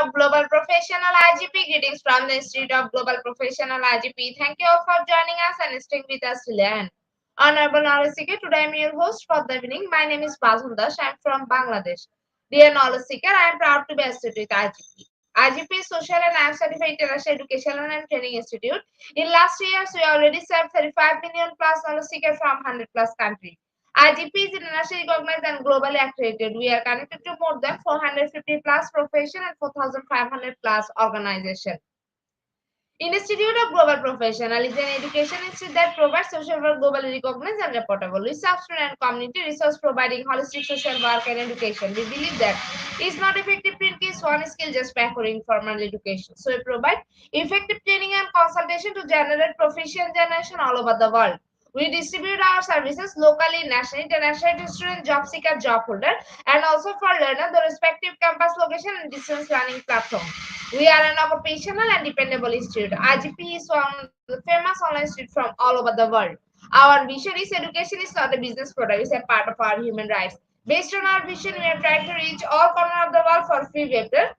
of Global Professional IGP. Greetings from the Institute of Global Professional IGP. Thank you all for joining us and staying with us till the end. Honorable Knowledge Seeker, today I am your host for the evening. My name is Bazul Dash. I am from Bangladesh. Dear Knowledge Seeker, I am proud to be associated with IGP. IGP is Social and IAM Certified International Educational and Training Institute. In last years, we already served 35 million plus knowledge seekers from 100 plus countries. IGP is internationally recognized and globally accredited. We are connected to more than 450 plus profession and 4,500 plus organizations. Institute of Global Professional is an education institute that provides social work globally recognized and reportable. We serve student and community resource providing holistic social work and education. We believe that it's not effective print is one skill just by acquiring formal education. So we provide effective training and consultation to generate proficient generation all over the world. We distribute our services locally, nationally, internationally to student, job seeker, job holder, and also for learner the respective campus location and distance learning platform. We are an occupational and dependable institute. IGP is one of the famous online institute from all over the world. Our vision is education is not a business product, it's a part of our human rights. Based on our vision, we are trying to reach all corners of the world for free web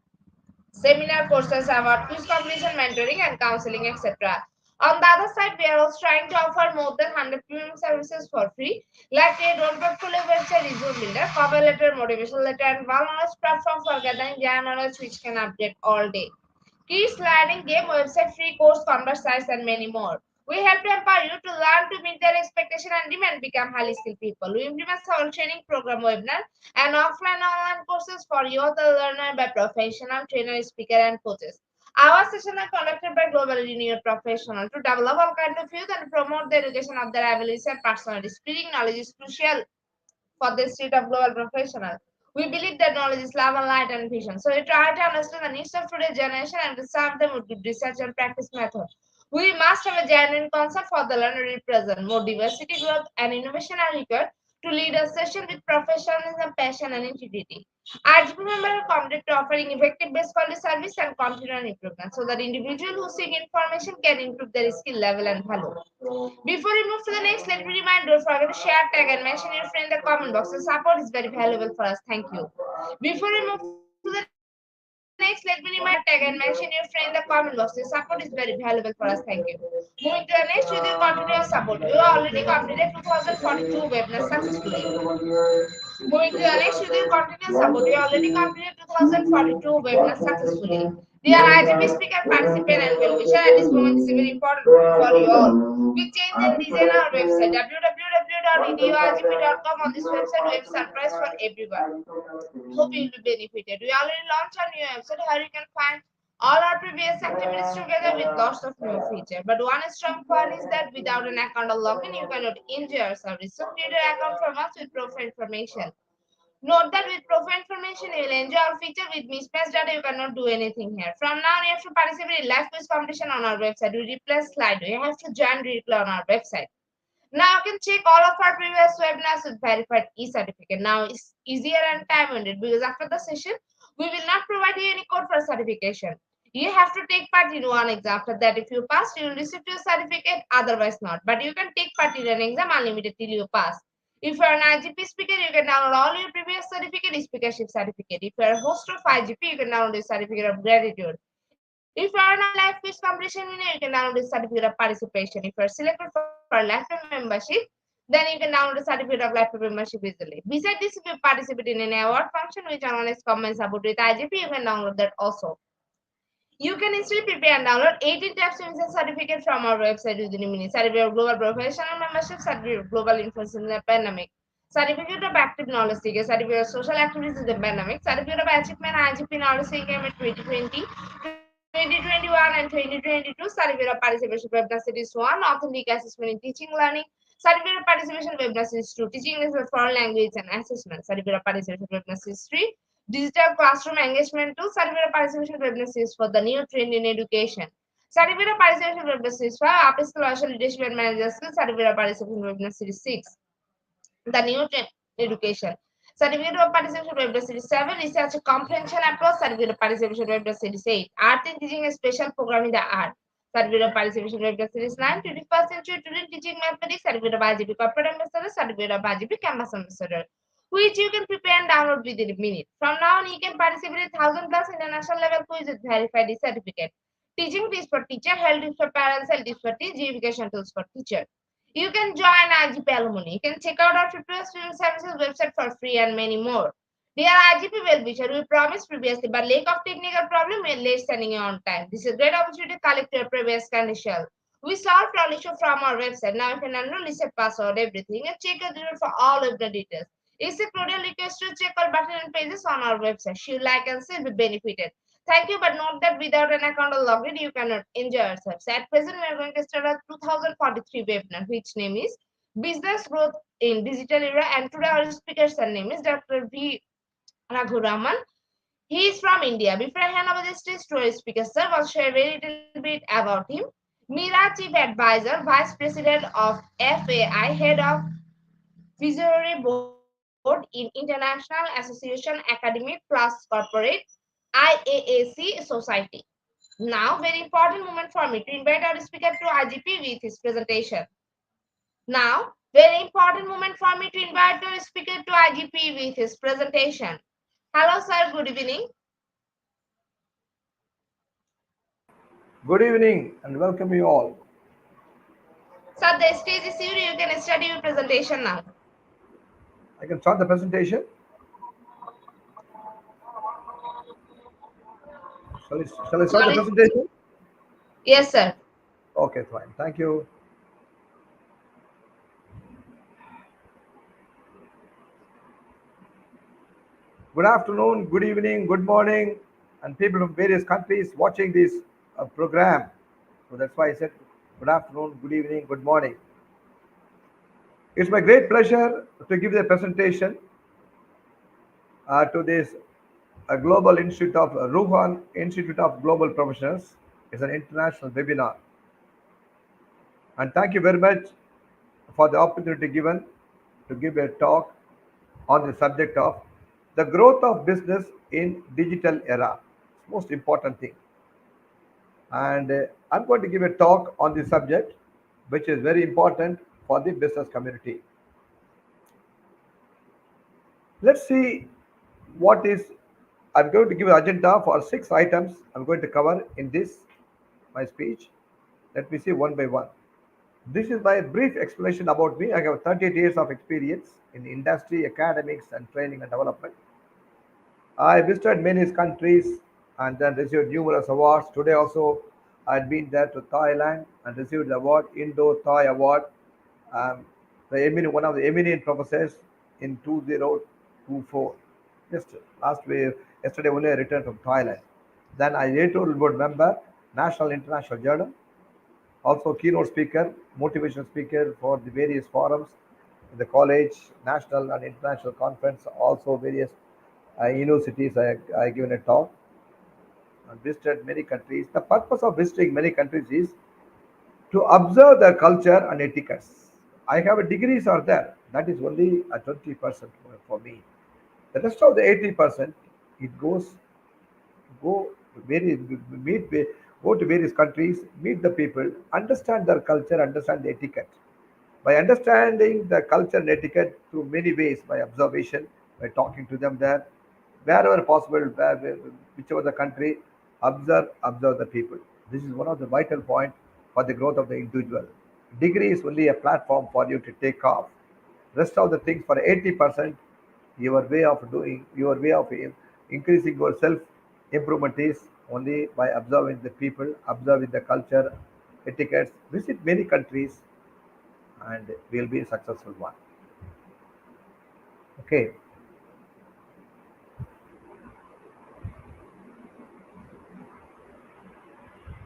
seminar courses about quiz completion, mentoring, and counseling, etc. On the other side, we are also trying to offer more than 100 premium services for free, like a role portfolio website, resume builder, cover letter, motivational letter, and one knowledge platform for gathering general knowledge which can update all day. Kids learning game website, free course, converse sites, and many more. We help to empower you to learn to meet their expectation and demand become highly skilled people. We implement our training program webinar and offline online courses for youth learner by professional trainer, speaker, and coaches. Our sessions are conducted by globally renowned professionals to develop all kinds of youth and promote the education of their abilities and personality. Spreading knowledge is crucial for the state of global professional. We believe that knowledge is love and light and vision. So we try to understand the needs of today's generation and to serve them with good research and practice method. We must have a genuine concept for the learner represent. More diversity, growth, and innovation are required to lead a session with professionalism, passion, and integrity. RGP members are committed to offering effective best quality service and continual improvement so that individuals who seek information can improve their skill level and value. Before we move to the next, let me remind, don't forget to share, tag, and mention your friend in the comment box. The support is very valuable for us. Thank you. Before we move to the next, let me remind, share, tag, and mention your friend in the comment box. The support is very valuable for us. Thank you. Moving to the next, with your continuous support, we already completed 2042 webinars successfully. Moving to the next, with your continuous support, we already completed 2042 webinars successfully. Dear IGP speaker, participant, and well-wisher, at this moment, this is very important for you all. We change and design our website www.eduigp.com. On this website, we have surprise for everyone. Hope you will be benefited. We already launched a new website where you can find all our previous activities together with lots of new features. But one strong point is that without an account or login, you cannot enjoy our service. So create an account from us with profile information. Note that with profile information, you will enjoy our feature. With mismatched data, you cannot do anything here. From now on, you have to participate in live quiz competition on our website. We replace Slido. You have to join replay on our website. Now you can check all of our previous webinars with verified e-certificate. Now it's easier and time-limited because after the session, we will not provide you any code for certification. You have to take part in one exam. After that, if you pass, you will receive your certificate, otherwise not. But you can take part in an exam unlimited till you pass. If you are an IGP speaker, you can download all your previous certificate, speakership certificate. If you are a host of IGP, you can download the certificate of gratitude. If you are a life quiz competition winner, you can download the certificate of participation. If you are selected for lifetime membership, then you can download the certificate of lifetime membership easily. Besides this, if you participate in an award function which organizes comments about with IGP, you can download that also. You can easily prepare and download 18 types of mission certificate from our website within a minute. Certificate of Global Professional Membership, Certificate of Global Influence in the Pandemic, Certificate of Active Knowledge Seeker, Certificate of Social Activities in the Pandemic, Certificate of Achievement IGP Knowledge Seeker in 2020, 2021 and 2022, Certificate of Participation Webinar Series 1, Authentic Assessment in Teaching Learning, Certificate of Participation Webinar Series 2, Teaching English for Foreign Language and Assessment, Certificate of Participation Webinar Series 3, Digital Classroom Engagement 2, Certificate of Participation Webinar Series for the new trend in education, Certificate of Participation Webinar Series 5, Upper Skill Social Leadership and Manager Skills, Certificate of Participation Webinar Series 6, the new trend education. Certificate of Participation Webinar Series 7, Research Comprehension Approach, Certificate of Participation Webinar Series 8, Art in Teaching a Special Program in the Art, Certificate of Participation Webinar Series 9, 21st Century Student Teaching Mathematics, Certificate of IGP Corporate Ambassador, Certificate of IGP Campus Ambassador. which you can prepare and download within a minute. From now on, you can participate in 1,000 plus international level quiz with verified certificate. Teaching tips for teacher, health tips for parents, health tips for teachers, education tools for teacher. You can join IGP Alumni. You can check out our Triple Student Services website for free and many more. Dear IGP well-wisher, we promised previously, but lack of technical problem made late sending you on time. This is a great opportunity to collect your previous condition. We solved all issue from our website. Now you can enroll, reset password, everything, and check your details for all of the details. It's a cordial request to check all button and pages on our website. She like and still be benefited. Thank you, but note that without an account or login, you cannot enjoy yourself. So at present, we are going to start a 2043 webinar, which name is Business Growth in Digital Era. And today our speaker's name is Dr. V. Raghuraman. He is from India. Before I hand over the stage to our speaker, sir, will share a very little bit about him. Meera, Chief Advisor, Vice President of FAI, Head of Visionary Board in International Association Academic plus Corporate IAAC Society. Now, very important moment for me to invite our speaker to IGP with his presentation. Now, very important moment for me to invite our speaker to IGP with his presentation. Hello, sir. Good evening. Good evening and welcome you all. Sir, the stage is yours. You can start your presentation now. I can start the presentation. Shall I start the Sorry. presentation? Yes, sir. Okay, fine. Thank you. Good afternoon, good evening, good morning, and people from various countries watching this program. So that's why I said good afternoon, good evening, good morning. It's my great pleasure to give the presentation to this Global Institute of Ruhan Institute of Global Professionals. It's an international webinar. And thank you very much for the opportunity given to give a talk on the subject of the growth of business in digital era. It's most important thing. And I'm going to give a talk on this subject, which is very important for the business community. Let's see what is. I'm going to give an agenda for 6 items I'm going to cover in this my speech. Let me see one by one. This is my brief explanation about me. I have 38 years of experience in the industry, academics, and training and development. I visited many countries and then received numerous awards. Today also, I'd been there to Thailand and received the award, Indo-Thai Award, um, one of the eminent professors in 2024. Just last week, yesterday only I returned from Thailand. Then I later board member, National International Journal, also keynote speaker, motivational speaker for the various forums in the college, national and international conference, also various universities. I given a talk and visited many countries. The purpose of visiting many countries is to observe their culture and etiquettes. I have a degrees are there. That is only a 20% for me. The rest of the 80%, it goes go to various meet go to various countries, meet the people, understand their culture, understand the etiquette. By understanding the culture and etiquette through many ways, by observation, by talking to them there, wherever possible, whichever the country, observe the people. This is one of the vital point for the growth of the individual. Degree is only a platform for you to take off. Rest of the things for 80%, your way of doing, your way of increasing your self improvement is only by observing the people, observing the culture, etiquettes. Visit many countries, and we'll be a successful one. Okay.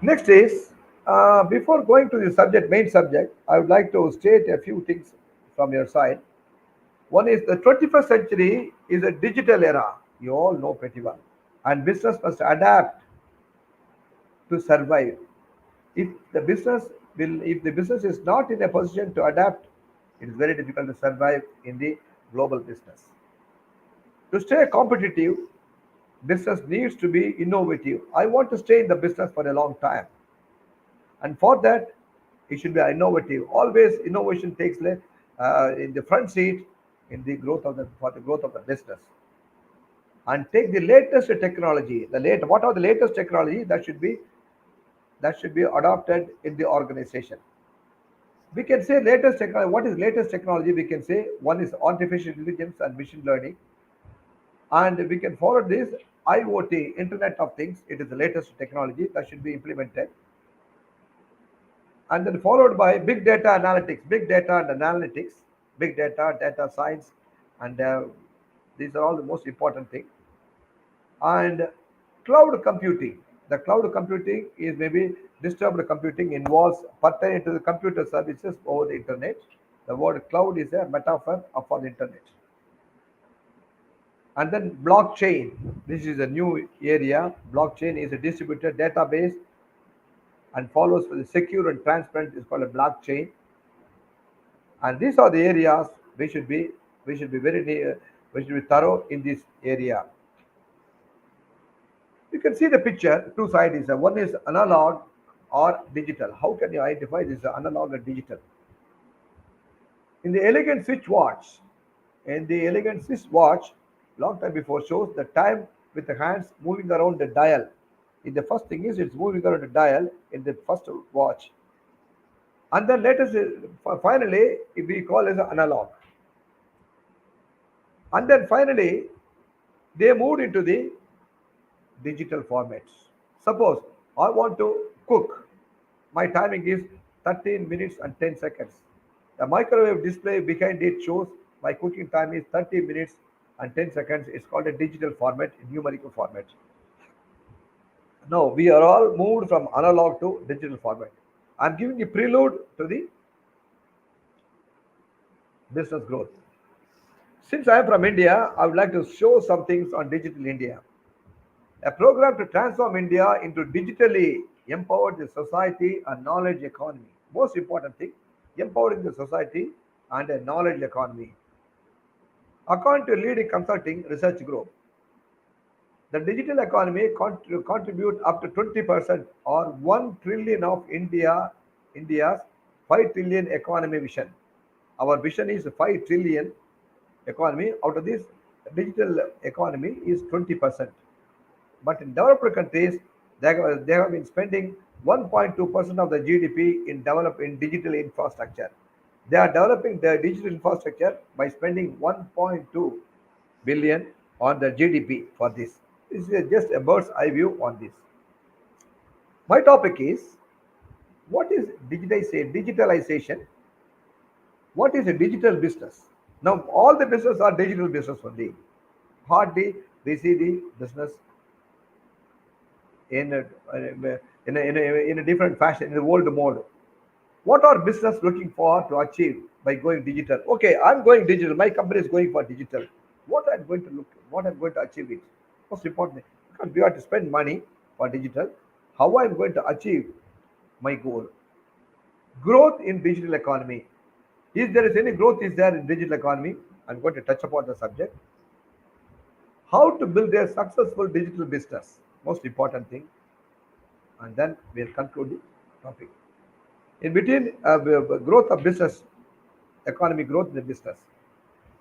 Next is before going to the main subject, I would like to state a few things from your side. One is the 21st century is a digital era. You all know pretty well, and business must adapt to survive. If if the business is not in a position to adapt, it is very difficult to survive in the global business. To stay competitive, business needs to be innovative. I want to stay in the business for a long time, and for that, it should be innovative. Always innovation takes in the front seat. in the growth of the for the growth of the business, and take the latest technology. What are the latest technology that should be adopted in the organization? We can say latest technology. What is latest technology? We can say one is artificial intelligence and machine learning, and we can follow this IoT, Internet of Things. It is the latest technology that should be implemented, and then followed by big data, data science, and these are all the most important things. And cloud computing. The cloud computing is maybe distributed computing involves pertaining to the computer services over the internet. The word cloud is a metaphor for the internet. And then blockchain. This is a new area. Blockchain is a distributed database and follows with the secure and transparent is called a blockchain. And these are the areas we should be very we should be thorough in this area. You can see the picture. Two sides is one is analog or digital. How can you identify this analog or digital? In the elegant switch watch, long time before shows the time with the hands moving around the dial. In the first thing is it's moving around the dial in the first watch, and then latest finally we call as analog, and then finally they moved into the digital formats. Suppose I want to cook, my timing is 13 minutes and 10 seconds. The microwave display behind it shows my cooking time is 30 minutes and 10 seconds. It's called a digital format, numerical format. Now we are all moved from analog to digital format. I'm giving a prelude to the business growth. Since I am from India, I would like to show some things on Digital India, a program to transform India into digitally empowered the society and knowledge economy. Most important thing, empowering the society and a knowledge economy. According to leading consulting research group, the digital economy contribute up to 20% or 1 trillion of India's 5 trillion economy vision. Our vision is 5 trillion economy. Out of this, digital economy is 20%. But in developed countries, they have been spending 1.2% of the GDP in developing digital infrastructure. They are developing their digital infrastructure by spending 1.2 billion on the GDP for this. This is just a bird's eye view on this. My topic is what is digitalization? What is a digital business? Now all the business are digital business only. Hardly we see the business in in a different fashion in the old mode. What are business looking for to achieve by going digital? Okay, I'm going digital. My company is going for digital. What I'm going to achieve it. Most important, because we have to spend money for digital. How I'm going to achieve my goal? Growth in digital economy. If there is any growth is there in digital economy, I'm going to touch upon the subject. How to build a successful digital business. Most important thing, and then we'll conclude the topic. In between growth of business, economic growth in the business,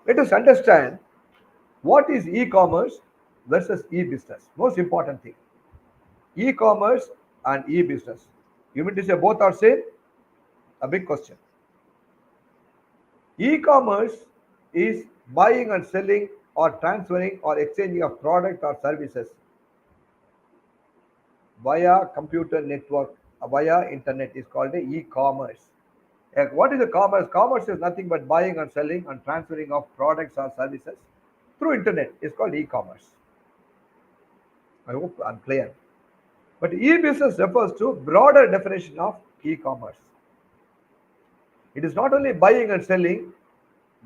let us understand what is e-commerce versus e-business. Most important thing, e-commerce and e-business. You mean to say both are same? A big question. E-commerce is buying and selling or transferring or exchanging of product or services via computer network, via internet is called a e-commerce. What is a commerce? Commerce is nothing but buying and selling and transferring of products or services through internet. It's called e-commerce. I hope I'm clear. But e-business refers to broader definition of e-commerce. It is not only buying and selling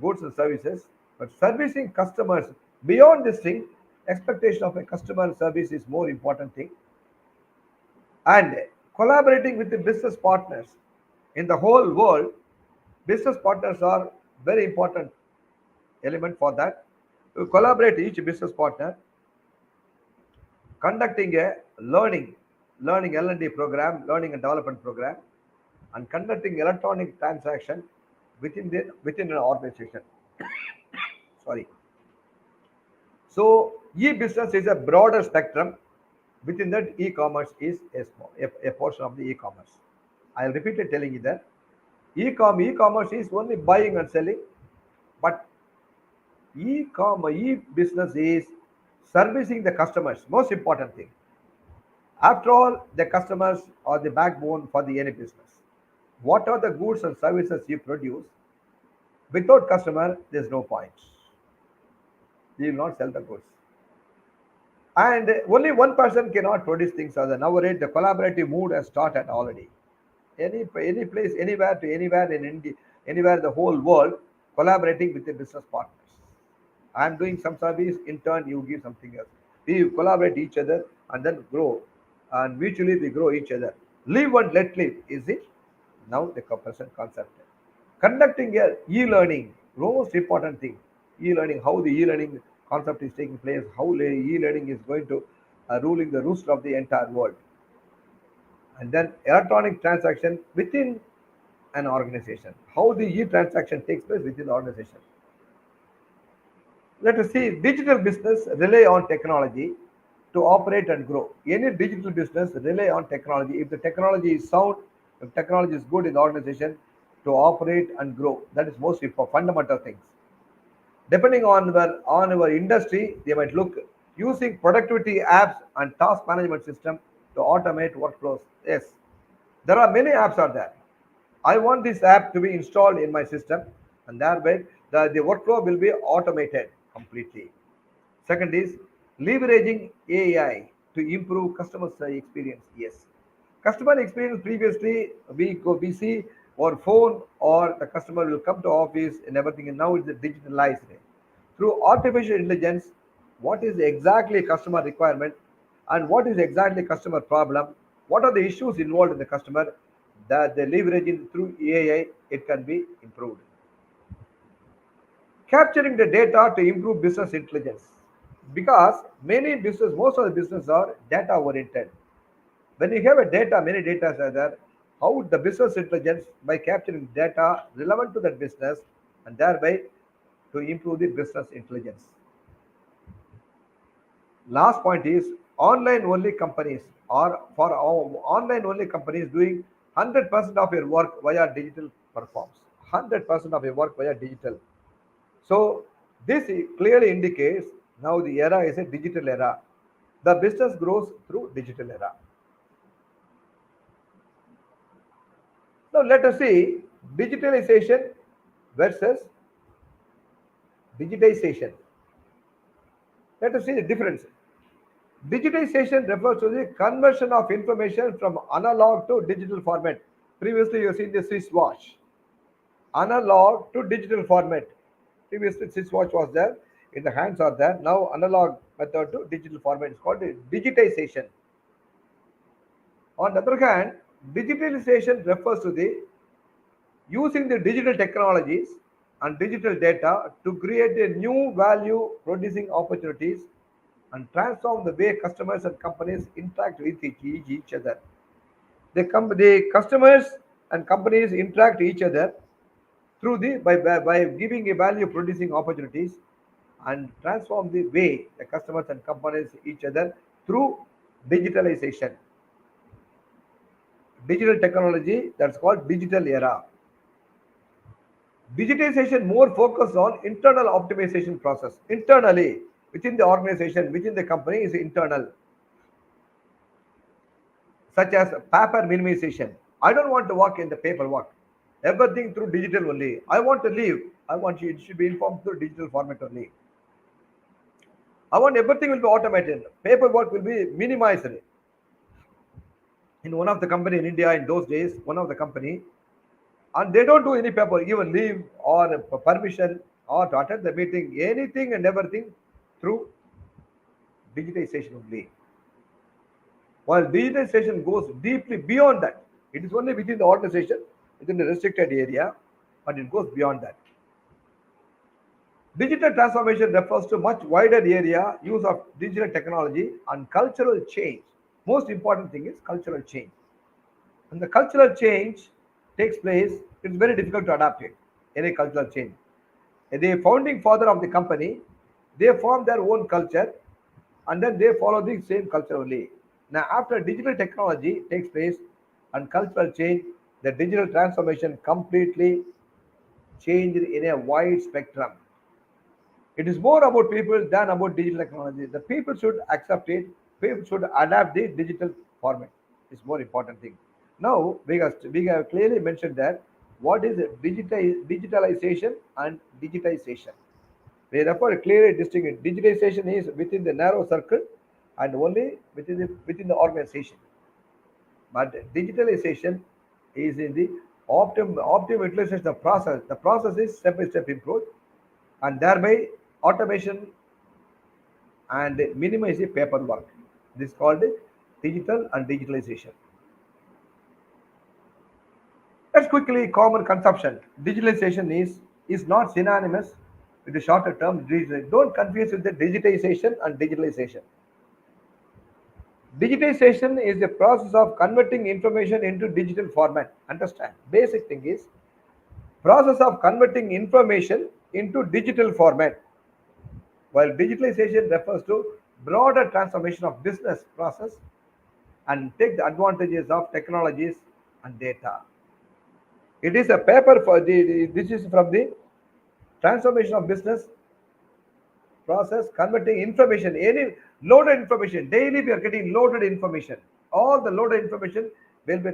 goods and services, but servicing customers. Beyond this thing, expectation of a customer service is more important thing. And collaborating with the business partners in the whole world. Business partners are very important element for that. To collaborate each business partner, conducting a learning L&D program, learning and development program, and conducting electronic transaction within an organization. Sorry. So e-business is a broader spectrum. Within that, e-commerce is a portion of the e-commerce. I'll repeat it telling you that e-commerce is only buying and selling, but e-business is servicing the customers. Most important thing. After all, the customers are the backbone for the any business. What are the goods and services you produce? Without customer, there's no point. You will not sell the goods. And only one person cannot produce things. Other nowadays, the collaborative mood has started already. Any place, anywhere to anywhere in India, anywhere in the whole world, collaborating with the business partners. I'm doing some service, in turn you give something else. We collaborate each other and then grow, and mutually we grow each other. Live and let live is it now the present concept. Conducting a e-learning, most important thing, e-learning, how the e-learning concept is taking place, how e-learning is going to ruling the roost of the entire world, and then electronic transaction within an organization, how the e-transaction takes place within the organization. Let us see, digital business rely on technology to operate and grow. Any digital business rely on technology. If the technology is sound, if technology is good in the organization to operate and grow, that is most important, fundamental things. Depending on our industry, they might look using productivity apps and task management system to automate workflows. Yes, there are many apps are there. I want this app to be installed in my system, and thereby the workflow will be automated completely. Second is leveraging AI to improve customer experience. Yes, customer experience previously we see or phone or the customer will come to office and everything, and now it's digitalized. Through artificial intelligence, what is exactly customer requirement and what is exactly customer problem, what are the issues involved in the customer, that the leveraging through AI it can be improved. Capturing the data to improve business intelligence, because most of the business are data oriented. When you have a data, many data are there. How the business intelligence by capturing data relevant to that business, and thereby to improve the business intelligence. Last point is online only companies, or for online only companies doing 100% of your work via digital performs. 100% of your work via digital. So this clearly indicates now the era is a digital era. The business grows through digital era. Now let us see digitalization versus digitization. Let us see the difference. Digitization refers to the conversion of information from analog to digital format. Previously, you have seen the Swiss watch, analog to digital format. Previously, Swiss watch was there, in the hands are there. Now, analog method to digital format is called digitization. On the other hand, digitalization refers to the using the digital technologies and digital data to create a new value producing opportunities and transform the way customers and companies interact with each other. The customers and companies interact each other through by giving a value producing opportunities and transform the way the customers and companies each other through digitalization. Digital technology, that's called digital era. Digitization more focused on internal optimization process. Internally, within the organization, within the company is internal, such as paper minimization. I don't want to work in the paperwork. Everything through digital only. I want to leave. I want you, it should be informed through digital format only. I want everything will be automated. Paperwork will be minimized. In one of the company in India in those days, one of the company, and they don't do any paper, even leave or permission or to attend the meeting, anything and everything through digitization only. While digitization goes deeply beyond that, it is only within the organization, within the restricted area, but it goes beyond that. Digital transformation refers to much wider area, use of digital technology and cultural change. Most important thing is cultural change. When the cultural change takes place, it's very difficult to adapt it. Any cultural change. the founding father of the company, they form their own culture and then they follow the same culture only. Now, after digital technology takes place and cultural change, the digital transformation completely changed in a wide spectrum. It is more about people than about digital technology. The people should accept it. People should adapt the digital format. It's more important thing. Now we have clearly mentioned that what is digitalization and digitization. We therefore clearly distinguish. Digitization is within the narrow circle and only within the organization. But digitalization is in the optimum utilization of process. The process is step by step improved and thereby automation and minimize the paperwork. This is called digital and digitalization. Let's quickly common consumption. Digitalization is not synonymous with the shorter term. Don't confuse with the digitization and digitalization. Digitization is the process of converting information into digital format. Understand? Basic thing is process of converting information into digital format, while digitalization refers to broader transformation of business process and take the advantages of technologies and data. It is a paper for this is from the transformation of business process, converting information, any loaded information. Daily we are getting loaded information. All the loaded information will be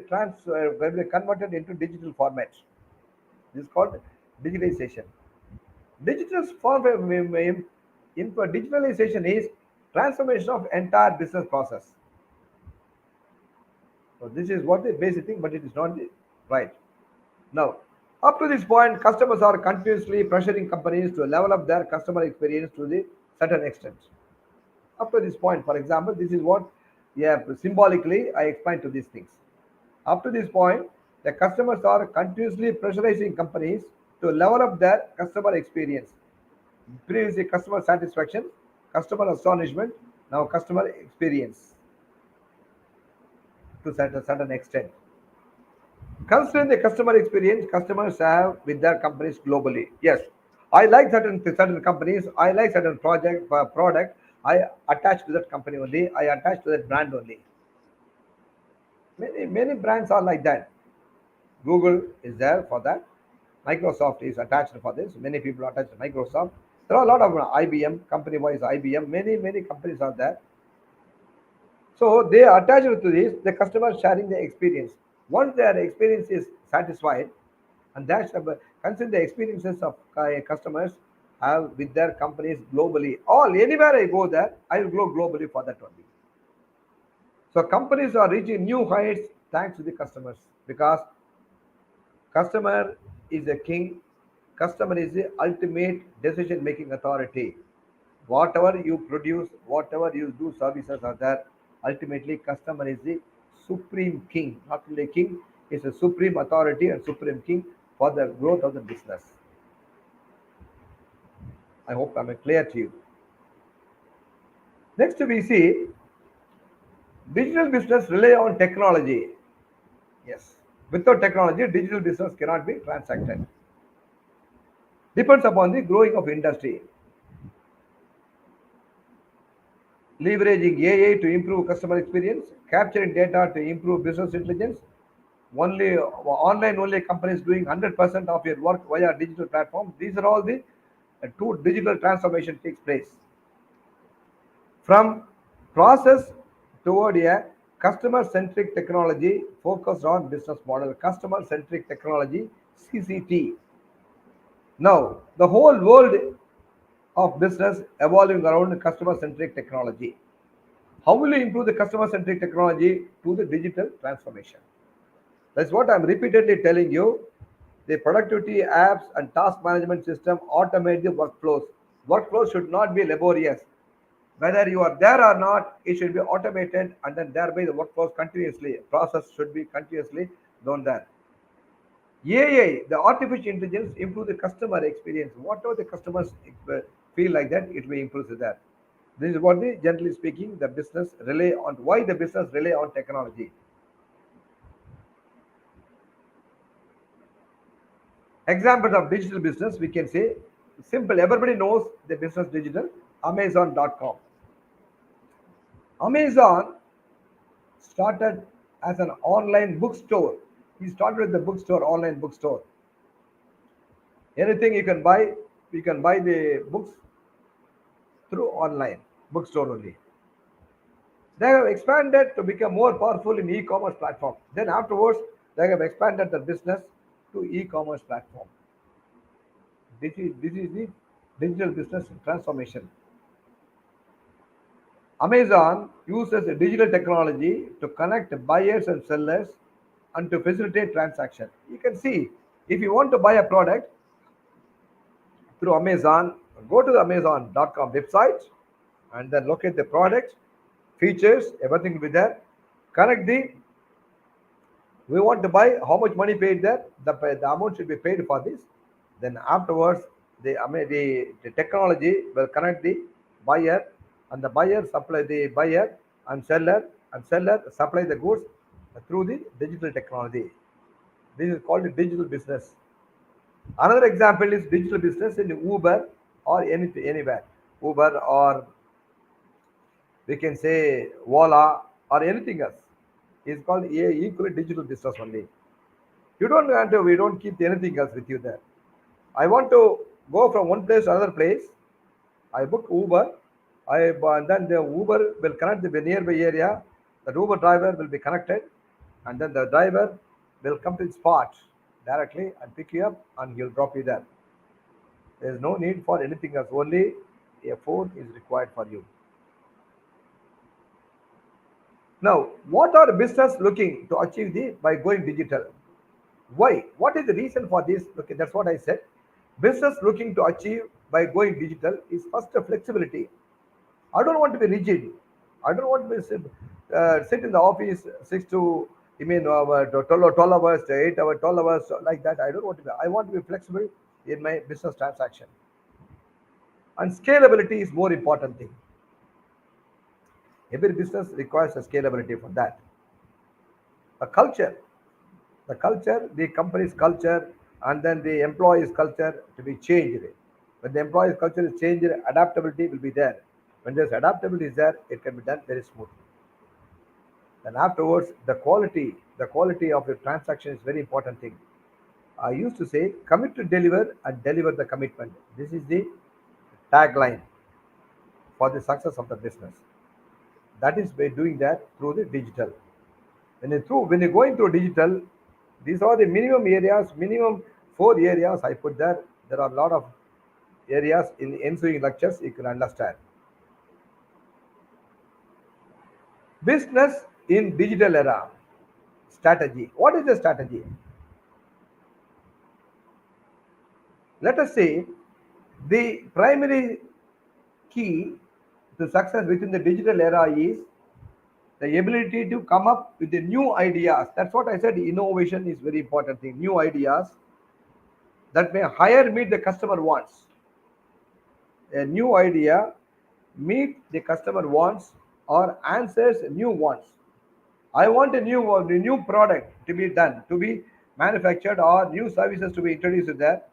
converted into digital format. This is called digitalization. Digital form digitalization is transformation of entire business process. So this is what the basic thing, but it is not the right. Now, up to this point, customers are continuously pressuring companies to level up their customer experience to the certain extent. Up to this point, for example, this is what, yeah, symbolically I explained to these things. Up to this point, the customers are continuously pressurizing companies to level up their customer experience. Previously, customer satisfaction, customer astonishment, now customer experience to a certain extent. Considering the customer experience customers have with their companies globally. Yes, I like certain companies. I like certain product. I attach to that company only. I attach to that brand only. Many brands are like that. Google is there for that. Microsoft is attached for this. Many people are attached to Microsoft. There are a lot of IBM company wise IBM. Many companies are there. So they are attached to this, the customer sharing the experience. Once their experience is satisfied, and that's consider the experiences of customers have with their companies globally. All anywhere I go there, I will go globally for that only. So companies are reaching new heights thanks to the customers because customer is a king. Customer is the ultimate decision making authority. Whatever you produce, whatever you do, services are there. Ultimately, customer is the supreme king. Not only king, is a supreme authority and supreme king for the growth of the business. I hope I'm clear to you. Next, we see digital business rely on technology. Yes, without technology, digital business cannot be transacted. Depends upon the growing of industry. Leveraging AI to improve customer experience, capturing data to improve business intelligence. Only online only companies doing 100% of your work via digital platform. These are all the two digital transformation takes place from process toward a customer centric technology focused on business model. Customer centric technology CCT. Now the whole world of business evolving around customer centric technology. How will you improve the customer centric technology to the digital transformation? That's what I'm repeatedly telling you. The productivity apps and task management system automate the workflows. Workflows should not be laborious. Whether you are there or not, it should be automated and then thereby the workflows continuously. Process should be continuously done there. AI, the artificial intelligence, improve the customer experience. Whatever the customers feel like that, it will improve that. This is what the generally speaking, the business rely on. Why the business rely on technology? Examples of digital business we can say Simple. Everybody knows the business digital. Amazon.com. Amazon started as an online bookstore. He started with the bookstore, online bookstore. Anything you can buy the books through online bookstore only. They have expanded to become more powerful in e-commerce platform. Then afterwards, they have expanded the business to e-commerce platform. This is the digital business transformation. Amazon uses digital technology to connect buyers and sellers and to facilitate transaction. You can see if you want to buy a product through Amazon, go to the Amazon.com website and then locate the product, features, everything will be there. Connect the we want to buy how much money paid there, the amount should be paid for this. Then afterwards, the technology will connect the buyer and the buyer supply the buyer and seller supply the goods through the digital technology. This is called digital business. Another example is digital business in Uber or anywhere. Uber or we can say Voila or anything else is called a equally digital business only. You don't want to, we don't keep anything else with you there. I want to go from one place to another place. I book Uber. And then the Uber will connect the nearby area. The Uber driver will be connected, and then the driver will come to the spot directly and pick you up, and he'll drop you there. There is no need for anything else. Only a phone is required for you. Now, what are business looking to achieve the by going digital? Why? What is the reason for this? Okay, that's what I said. Business looking to achieve by going digital is first a flexibility. I don't want to be rigid. I don't want to be sit in the office 12 hours, 8 hours, 12 hours like that. I don't want to be. I want to be flexible in my business transaction. And scalability is more important thing. Every business requires a scalability for that. A culture, the company's culture, and then the employee's culture to be changed. When the employee's culture is changed, adaptability will be there. When there's adaptability is there, it can be done very smoothly. Then afterwards, the quality of the transaction is very important thing. I used to say, commit to deliver and deliver the commitment. This is the tagline for the success of the business. That is by doing that through the digital. When you're going through digital, these are the minimum areas, minimum 4 areas I put there. There are a lot of areas in ensuing lectures you can understand. Business in digital era strategy. What is the strategy? Let us say the primary key to success within the digital era is the ability to come up with the new ideas. That's what I said. Innovation is very important thing. New ideas that may higher meet the customer wants. A new idea meet the customer wants or answers new wants. I want a new product to be done, to be manufactured, or new services to be introduced there.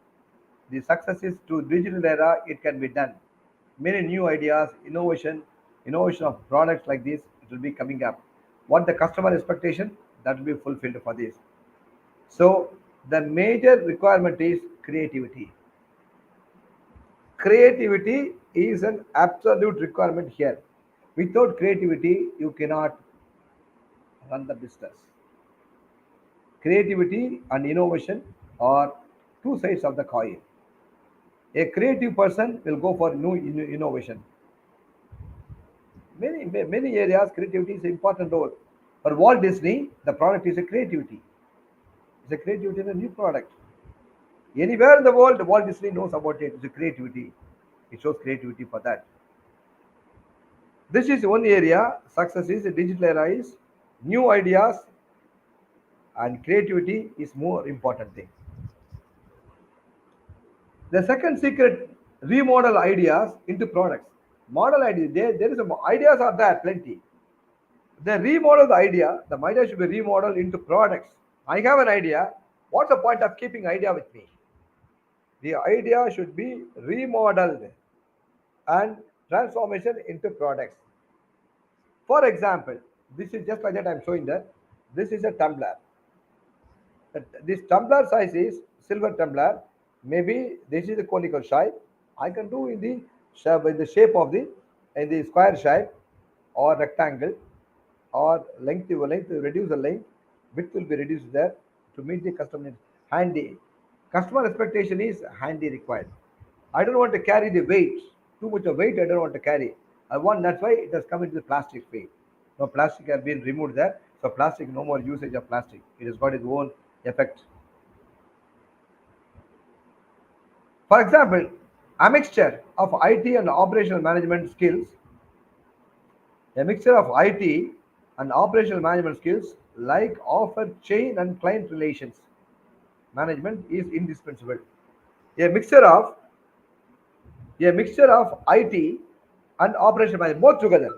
The success is to digital era, it can be done. Many new ideas, innovation of products like this, it will be coming up. What the customer expectation, that will be fulfilled for this. So the major requirement is creativity. Creativity is an absolute requirement here. Without creativity, you cannot run the business. Creativity and innovation are two sides of the coin. A creative person will go for new innovation. Many areas, creativity is an important role. For Walt Disney, the product is a creativity. It's a creativity in a new product. Anywhere in the world, Walt Disney knows about it. It's a creativity. It shows creativity for that. This is one area. Success is a digital era is new ideas and creativity is more important thing. The second secret, remodel ideas into products. Model ideas, there is ideas are there plenty. They remodel the idea should be remodeled into products. I have an idea. What's the point of keeping idea with me? The idea should be remodeled and transformation into products. For example, this is just like that I'm showing that this is a tumbler. This tumbler size is silver tumbler. Maybe this is a conical shape. I can do in the shape of the in the square shape or rectangle or length reduce the length, width will be reduced there to meet the customer needs. Handy. Customer expectation is handy required. I don't want to carry the weight. Too much of weight I don't want to carry. I want that's why it has come into the plastic way. No plastic has been removed there. So plastic, no more usage of plastic. It has got its own effect. For example, a mixture of IT and operational management skills, a mixture of IT and operational management skills like offer chain and client relations management is indispensable. A mixture of IT and operational management both together.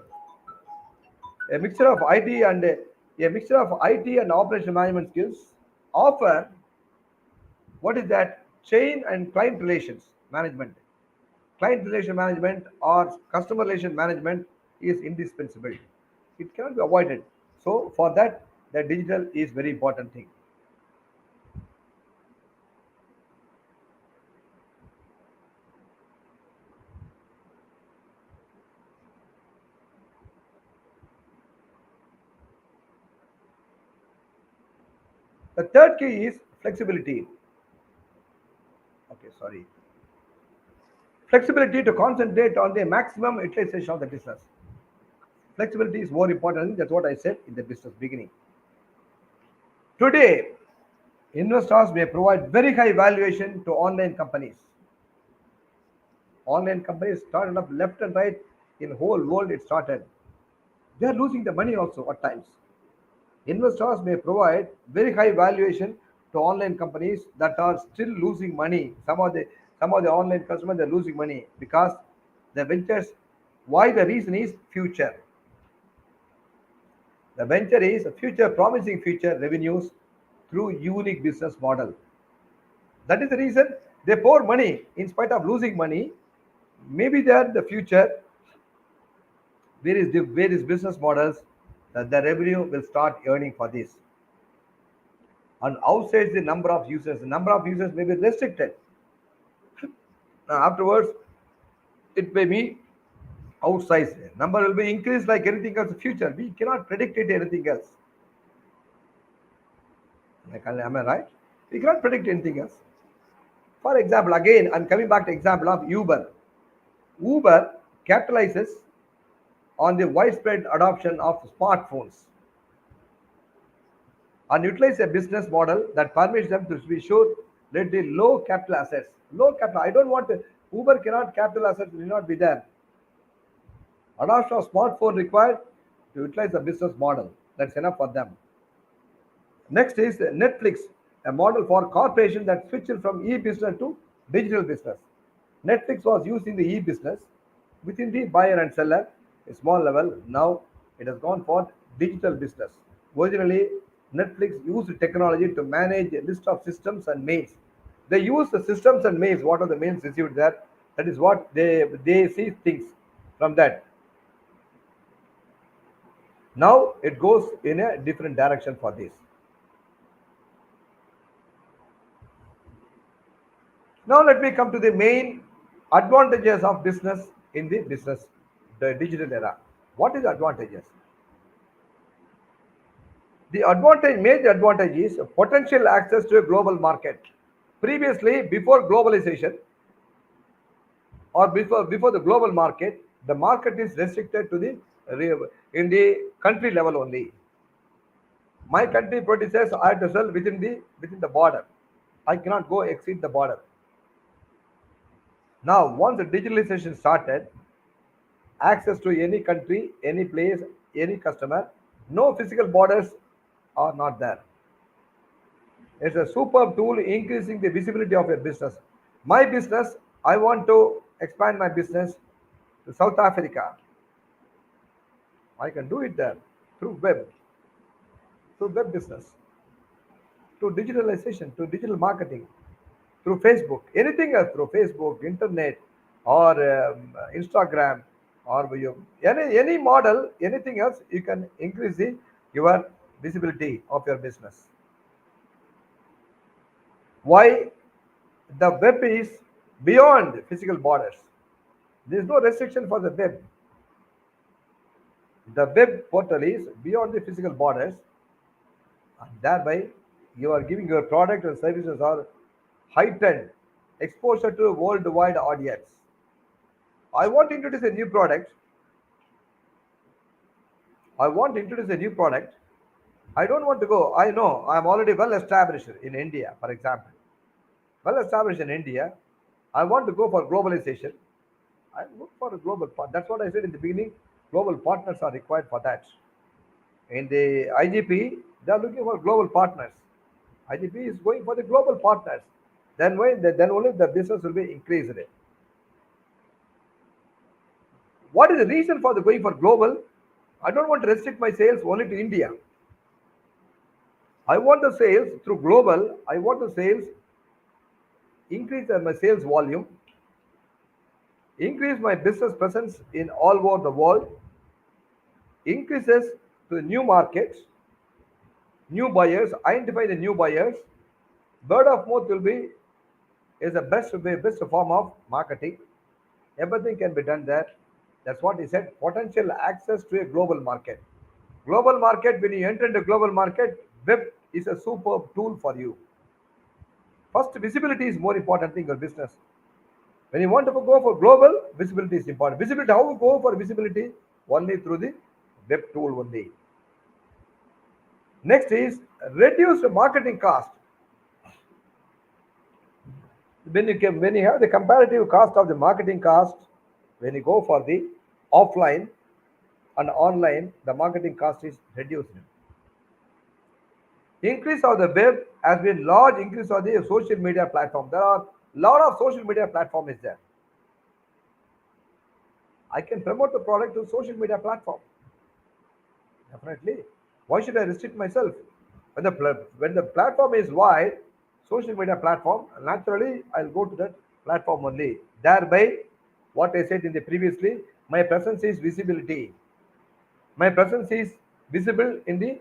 A mixture of IT and a mixture of IT and operational management skills offer what is that chain and client relations management. Client relation management or customer relation management is indispensable. It cannot be avoided. So for that, the digital is very important thing. The third key is flexibility. Okay, sorry. Flexibility to concentrate on the maximum utilization of the business. Flexibility is more important. That's what I said in the business beginning. Today, investors may provide very high valuation to online companies. Online companies started up left and right in whole world. It started. They are losing the money also at times. Investors may provide very high valuation to online companies that are still losing money. Some of the online customers are losing money because the ventures. Why the reason is future. The venture is a future promising future revenues through unique business model. That is the reason they pour money in spite of losing money. Maybe there the future various business models that the revenue will start earning for this. And outside the number of users, the number of users may be restricted. Afterwards, it may be outsized. Number will be increased like anything else in the future. We cannot predict it anything else. Am I right? We cannot predict anything else. For example, again, I'm coming back to example of Uber. Uber capitalizes on the widespread adoption of smartphones and utilize a business model that permits them to be sure let the low capital assets. Low capital. I don't want to, Uber cannot capital assets will not be there. Adoption of smartphone required to utilize the business model. That's enough for them. Next is Netflix, a model for corporation that switched from e-business to digital business. Netflix was using the e-business within the buyer and seller, a small level. Now it has gone for digital business. Originally, Netflix used technology to manage a list of systems and mails. They use the systems and mails. What are the mails received there? That is what they see things from that. Now it goes in a different direction for this. Now let me come to the main advantages of business in the digital era. What is advantages? The major advantage is potential access to a global market. Previously, before globalization or before the global market, the market is restricted to in the country level only. My country produces, I have to sell within the border. I cannot go exceed the border. Now, once the digitalization started, access to any country, any place, any customer, no physical borders are not there. It's a superb tool increasing the visibility of your business. My business, I want to expand my business to South Africa. I can do it there through web business, to digitalization, to digital marketing. through Facebook, anything else through Facebook, internet, or Instagram, or any model, anything else, you can increase your visibility of your business. Why? The web is beyond physical borders. There is no restriction for the web. The web portal is beyond the physical borders, and thereby you are giving your product and services are heightened exposure to a worldwide audience. I want to introduce a new product. I want to introduce a new product. I don't want to go. I know I am already well established in India, for example. Well established in India. I want to go for globalization. I look for a global part. That's what I said in the beginning. Global partners are required for that. In the IGP, they are looking for global partners. IGP is going for the global partners. Then only the business will be increased. What is the reason for the going for global? I don't want to restrict my sales only to India. I want the sales through global. I want the sales increase my sales volume, increase my business presence in all over the world, increases to new markets, new buyers, identify the new buyers. Word of mouth will be is the best form of marketing. Everything can be done there. That's what he said. Potential access to a global market. Global market, when you enter into global market, web is a superb tool for you. First, visibility is more important thing in your business. When you want to go for global, visibility is important. Visibility, how we go for visibility? Only through the web tool only. Next is reduce the marketing cost. When you have the comparative cost of the marketing cost, when you go for the offline and online, the marketing cost is reduced. Increase of the web has been large increase of the social media platform. There are lot of social media platform is there. I can promote the product to social media platform. Definitely. Why should I restrict myself? When the platform is wide, social media platform, naturally I'll go to that platform only. Thereby, what I said in the previously, my presence is visibility. My presence is visible in the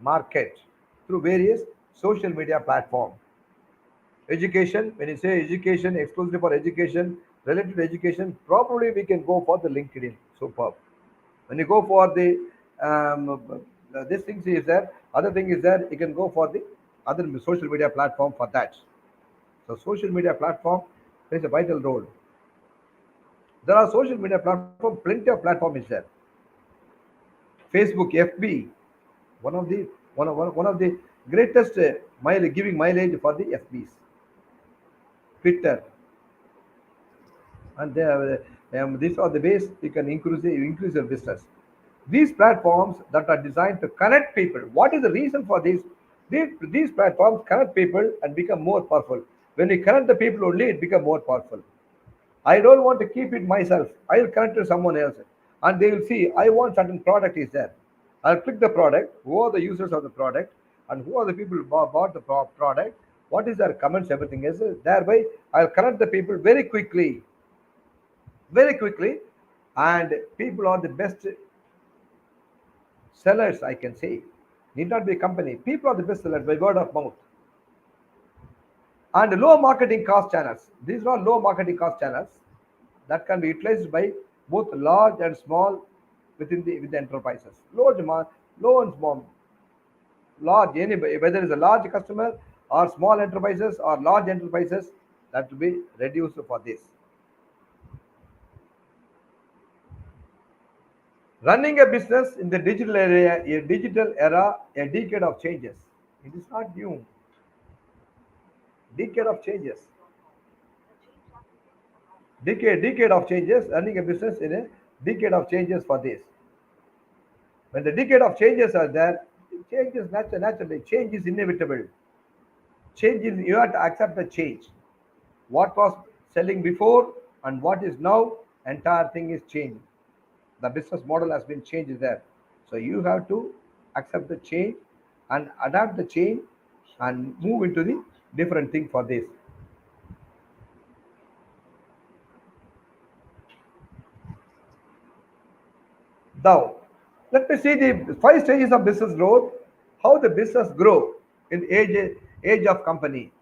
market through various social media platform. Education, when you say education, exclusively for education, related to education, probably we can go for the LinkedIn. Superb. When you go for the this thing is there, other thing is there, you can go for the other social media platform for that. So social media platform plays a vital role. There are social media platform, plenty of platform is there. Facebook, FB, one of the one of the greatest giving mileage for the FBs. Twitter, and these are the ways you can increase your business. These platforms that are designed to connect people. What is the reason for this? These platforms connect people and become more powerful. When we connect the people only, it become more powerful. I don't want to keep it myself. I will connect to someone else, and they will see I want certain product is there. I'll click the product. Who are the users of the product, and who are the people who bought the product? What is their comments? Everything is thereby I'll connect the people very quickly, and people are the best sellers. I can say, need not be a company. People are the best sellers by word of mouth and low marketing cost channels. These are low marketing cost channels that can be utilized by both large and small with the enterprises. Low and small, large anybody, whether it's a large customer or small enterprises or large enterprises, that will be reduced for this. Running a business in the digital era, a decade of changes. It is not new. Decade of changes. Decade of changes. Running a business in a decade of changes for this. When the decade of changes are there, change is naturally. Change is inevitable. Change is you have to accept the change. What was selling before and what is now, entire thing is changed. The business model has been changed there. So you have to accept the change and adapt the change and move into the different thing for this. Now, let me see the five stages of business growth, how the business grow in age of company.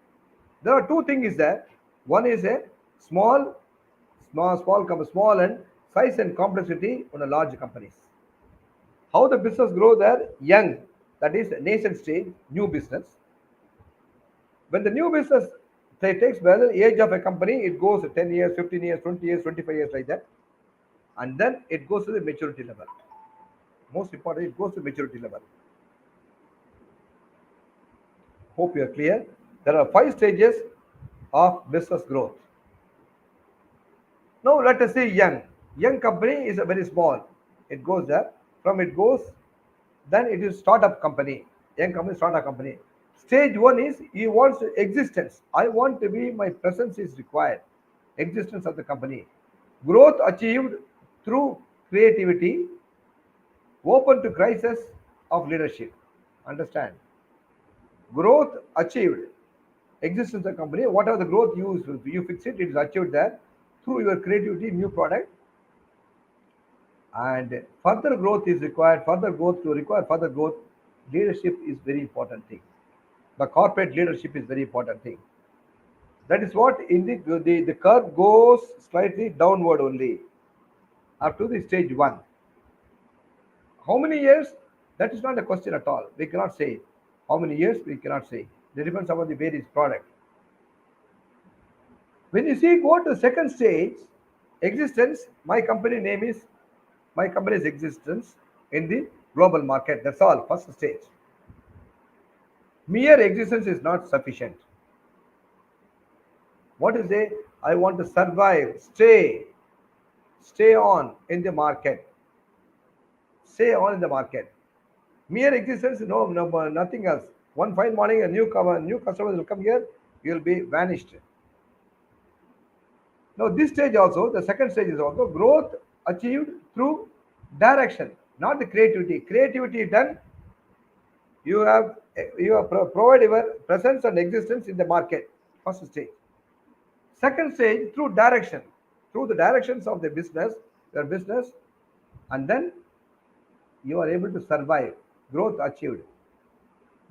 There are two things is there. One is a small, small and size and complexity on a large companies. How the business grow there? Young, that is nascent stage, new business. When the new business takes by the age of a company, it goes 10 years, 15 years, 20 years, 25 years like that. And then it goes to the maturity level. Most important, it goes to maturity level. Hope you are clear. There are five stages of business growth. Now let us see young. Young company is a very small. It goes there. From it goes, then it is startup company. Young company, startup company. Stage one is he wants existence. I want to be my presence is required. Existence of the company. Growth achieved through creativity, open to crisis of leadership. Understand? Growth achieved. Existence of the company. Whatever the growth you fix it, it is achieved there through your creativity, new product, and further growth is required. Further growth to require further growth, leadership is very important thing. The corporate leadership is very important thing. That is what in the curve goes slightly downward only up to the stage one. How many years? That is not a question at all. We cannot say. How many years? We cannot say. It depends upon the various product. When you see go to second stage, existence, my company's existence in the global market. That's all. First stage. Mere existence is not sufficient. What is it? I want to survive, stay on in the market, stay on in the market. Mere existence, no, nothing else. One fine morning, new customers will come here, you will be vanished. Now, this stage also, the second stage is also growth achieved through direction, not the creativity. Creativity done, you have provide your presence and existence in the market. First stage. Second stage through direction, through the directions of the business, your business, and then you are able to survive. Growth achieved.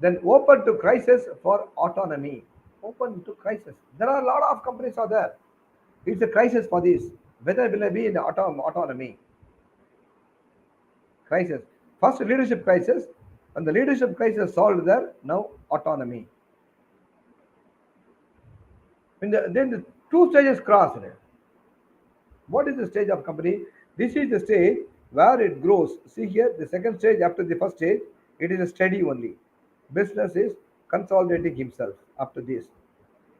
Then open to crisis for autonomy. Open to crisis. There are a lot of companies are there. It's a crisis for this. Whether will I be in the autonomy crisis. First leadership crisis, and the leadership crisis solved there. Now autonomy. Then the two stages crossed. What is the stage of company? This is the stage where it grows. See here, the second stage after the first stage, it is a steady only. Business is consolidating himself after this.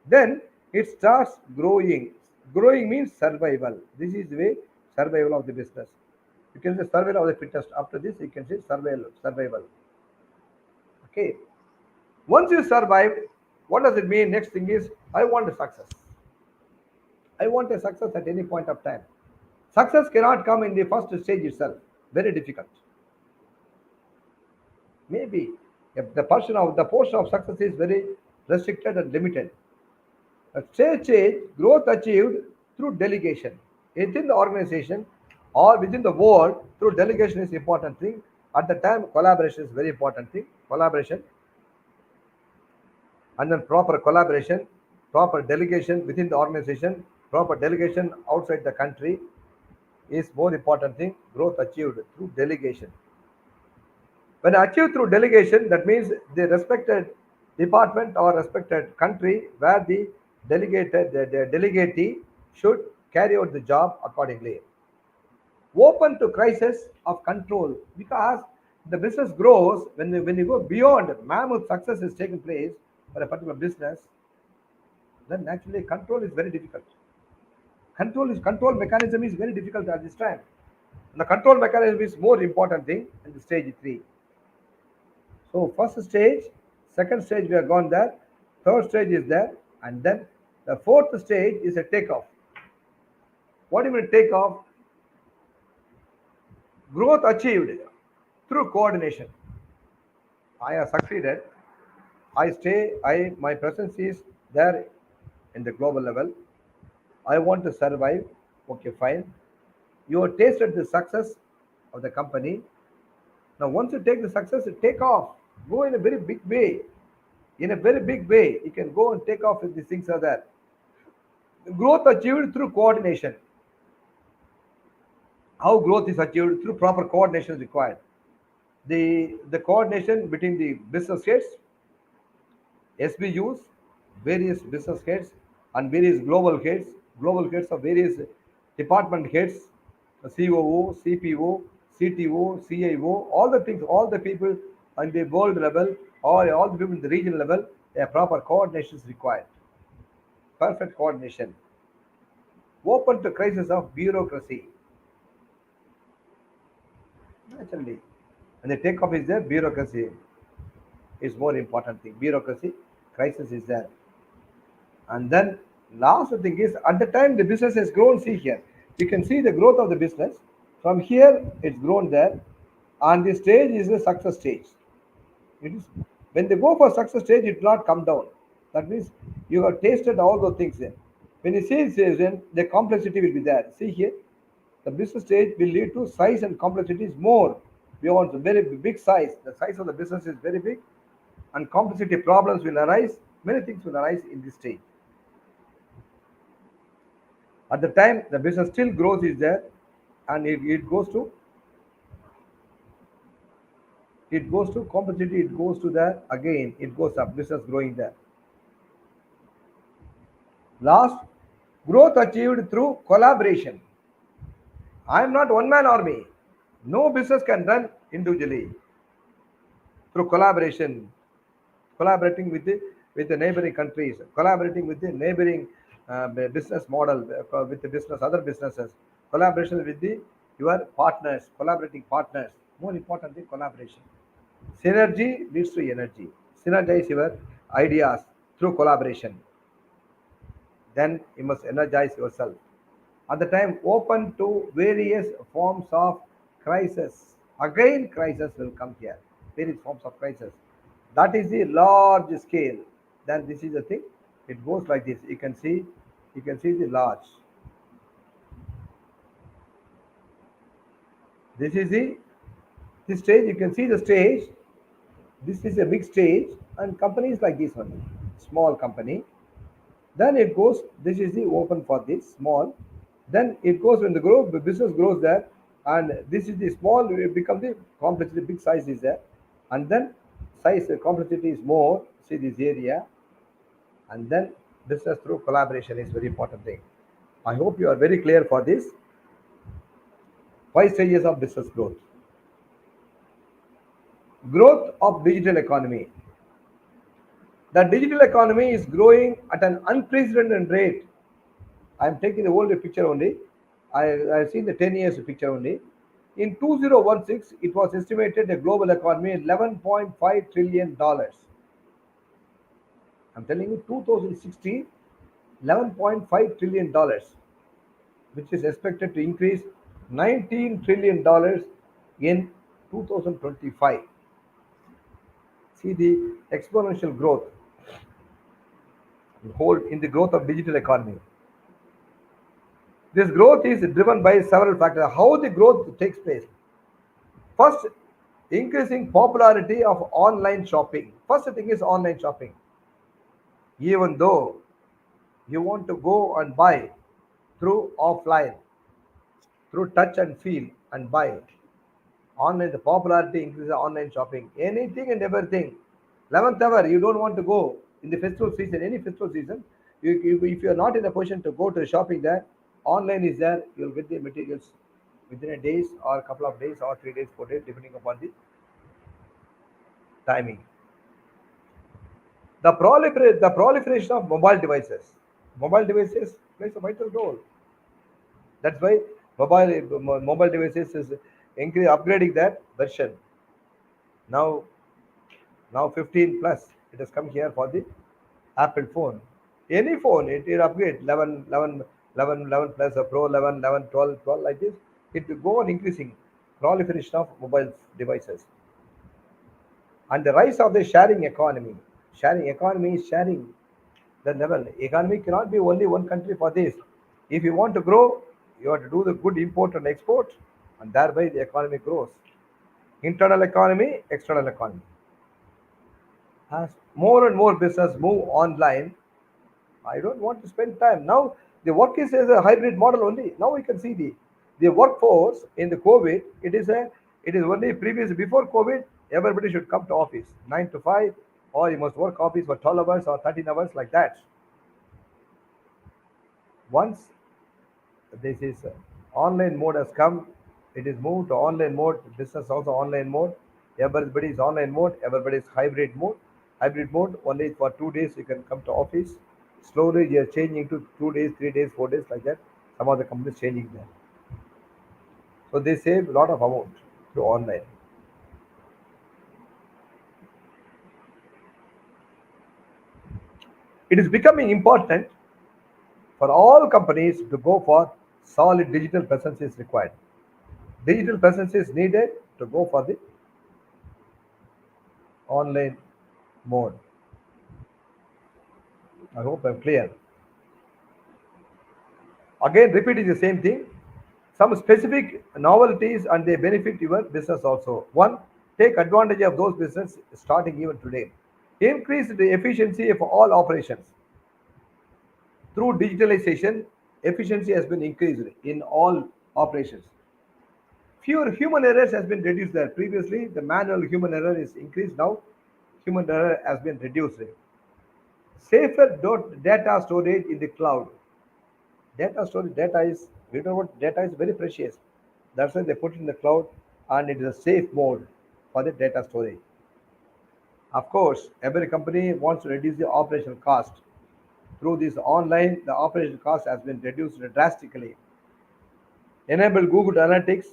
Then it starts growing. Growing means survival. This is the way survival of the business. You can say survival of the fittest. After this, you can say survival. Survival. Okay. Once you survived, what does it mean? Next thing is I want a success. I want a success at any point of time. Success cannot come in the first stage itself. Very difficult. Maybe if the portion of success is very restricted and limited. A stage change, growth achieved through delegation. Within the organization or within the world, through delegation is important thing. At the time, collaboration is very important thing. Collaboration and then proper collaboration, proper delegation within the organization, proper delegation outside the country is more important thing. Growth achieved through delegation. When achieved through delegation, that means the respected department or respected country where the delegatee should carry out the job accordingly. Open to crisis of control because the business grows when you go beyond mammoth success is taking place for a particular business, then naturally control is very difficult. Control mechanism is very difficult at this time. And the control mechanism is more important thing in the stage three. So first stage, second stage we have gone there, third stage is there, and then the fourth stage is a takeoff. What do you mean takeoff? Growth achieved through coordination. I have succeeded. My presence is there in the global level. I want to survive. Okay, fine. You have tasted the success of the company. Now, once you take the success, you take off. Go in a very big way. In a very big way, you can go and take off if these things are there. Growth achieved through coordination. How growth is achieved through proper coordination is required. The coordination between the business heads, SBUs, various business heads, and various global heads of various department heads, COO, CPO, CTO, CIO, all the things, all the people on the world level or all the people in the region level, a proper coordination is required. Perfect coordination. Open to crisis of bureaucracy. Naturally. And the takeoff is there, bureaucracy is more important thing. Bureaucracy, crisis is there. And then last thing is at the time the business has grown, see here. You can see the growth of the business. From here it's grown there. And the stage is the success stage. It is when they go for success stage, it will not come down. That means you have tasted all those things there. When you see stage, then the complexity will be there. See here, the business stage will lead to size and complexity is more beyond the very big size. The size of the business is very big, and complexity problems will arise. Many things will arise in this stage. At the time, the business still growth is there, and it goes to complexity. It goes to there again. It goes up. Business growing there. Last, growth achieved through collaboration. I am not one man army. No business can run individually. Through collaboration, collaborating with the neighboring countries, collaborating with the neighboring business model, with the business other businesses, collaboration with the your partners, collaborating partners. More important thing, collaboration. Synergy leads to energy. Synergize your ideas through collaboration. Then you must energize yourself. At the time, open to various forms of crisis. Again, crisis will come here. Various forms of crisis. That is the large scale. Then this is the thing. It goes like this. You can see the large. This is the stage. You can see the stage. This is a big stage, and companies like this one, small company. Then it goes. This is the open for this small. Then it goes when the business grows there, and this is the small. It become the complexity. Big size is there, and then size complexity is more. See this area, and then business through collaboration is very important thing. I hope you are very clear for this. Five stages of business growth. Growth of digital economy. The digital economy is growing at an unprecedented rate. I am taking the older picture only. I've seen the 10 years picture only. In 2016, it was estimated the global economy $11.5 trillion. I'm telling you, 2016, $11.5 trillion, which is expected to increase $19 trillion in 2025. See the exponential growth hold in the growth of digital economy. This growth is driven by several factors. How the growth takes place? First, increasing popularity of online shopping. First thing is online shopping. Even though you want to go and buy through offline, through touch and feel and buy, online the popularity increases online shopping. Anything and everything. 11th hour, you don't want to go in the festival season, any festival season. If you are not in a position to go to the shopping there, online is there. You'll get the materials within a days or a couple of days or 3 days, 4 days, depending upon the timing. The proliferation of mobile devices. Mobile devices plays a vital role. That's why mobile devices is upgrading that version. Now now 15 plus it has come here for the Apple phone. Any phone it upgrade 11 plus a Pro 11, 11, 12, 12 like this. It will go on increasing proliferation of mobile devices and the rise of the sharing economy. Sharing economy is sharing the level. Economy cannot be only one country for this. If you want to grow, you have to do the good import and export. and thereby the economy grows. Internal economy, external economy. As more and more business move online, I don't want to spend time. Now the work is as a hybrid model only. Now we can see the workforce in the COVID. It is only previous before COVID. Everybody should come to office 9 to 5, or you must work office for 12 hours or 13 hours like that. Once this is online mode has come, it is moved to online mode. Business also online mode. Everybody is online mode. Everybody is hybrid mode. Hybrid mode only for 2 days you can come to office. Slowly they are changing to 2 days, 3 days, 4 days like that. Some of the companies changing that. So they save a lot of amount through online. It is becoming important for all companies to go for solid digital presence is required. Digital presence is needed to go for the online mode. I hope I'm clear. Again, repeating the same thing. Some specific novelties and they benefit your business also. One, take advantage of those business starting even today. Increase the efficiency of all operations. Through digitalization, efficiency has been increased in all operations. Fewer human errors has been reduced there. Previously, the manual human error is increased. Now, human error has been reduced. Safer data storage in the cloud. Data storage, data is, we know what data is very precious. That's why they put it in the cloud and it is a safe mode for the data storage. Of course, every company wants to reduce the operational cost. Through this online, the operational cost has been reduced drastically. Enable Google Analytics.